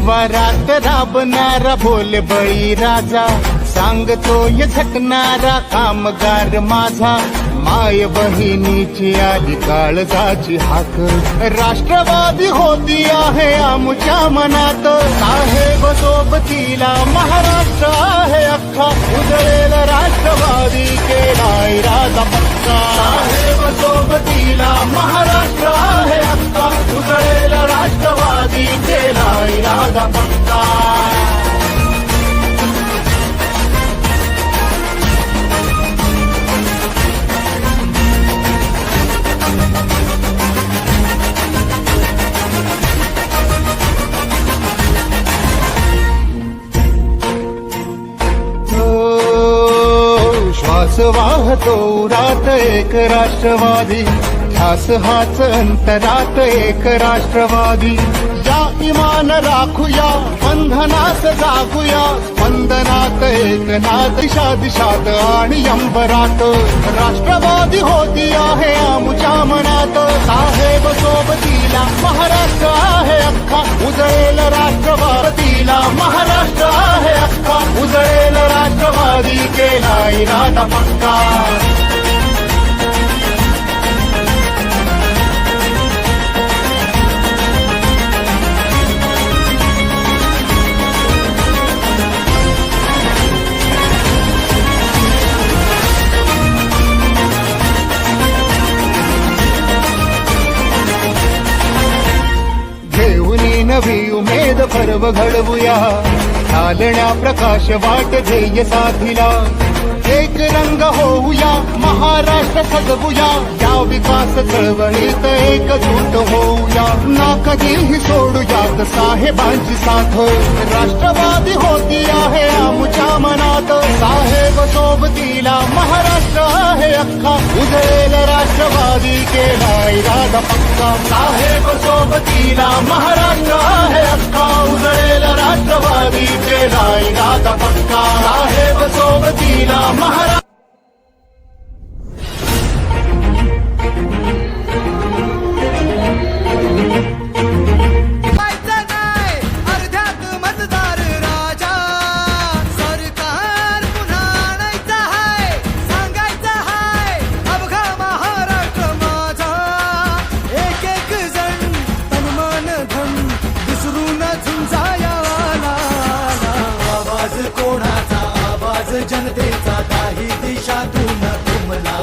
वरात राबणारा भोले बळी राजा, सांगतोय झटणारा कामगार माझा, माय बहिणीची आली काळजाची हाक, राष्ट्रवादी होती आहे आमच्या मनात, साहेब सोबतीला महाराष्ट्र आहे अख्खा, उजळेल राष्ट्रवादी केला इरादा पक्का, साहेब सोबतीला महाराष्ट्र आहे अख्खा, उजळेल राष्ट्रवादी केला इरादा पक्का. श्वास वाहतो उरात एक राष्ट्रवादी, ध्यास हाच अंतरात एक राष्ट्रवादी, या इमान राखूया बंधनास जागूया, स्पंदनात एक नाद, दिशा दिशात आणि अंबरात, राष्ट्रवादी होती आहे आमच्या मनात, साहेब सोबतीला महाराष्ट्र आहे अख्खा, उजळेल राष्ट्रवादीला महाराष्ट्र आहे अख्खा, उजळेल राष्ट्रवादी केला इरादा पक्का. नवी उमेद पर्व घडवूया, चालण्या प्रकाश वाट ध्येय साधिला, एक रंग होऊया महाराष्ट्र सजवूया, या विकास चळवळीत एकजूट होऊया, ना कधीही सोडूयात साहेबांची साथ, राष्ट्रवादी होती आहे आमच्या मनात, साहेब सोबतीला महाराष्ट्र आहे अख्खा, उजळेल राष्ट्रवादी केला इरादा पक्का, साहेब सोबतीला महाराष्ट्र आहे अख्खा, उजळेल राष्ट्रवादी केला इरादा पक्का, साहेब सोबतीला महाराष्ट्र. कोणाचा आवाज जनतेचा, काही दिशातून तुमला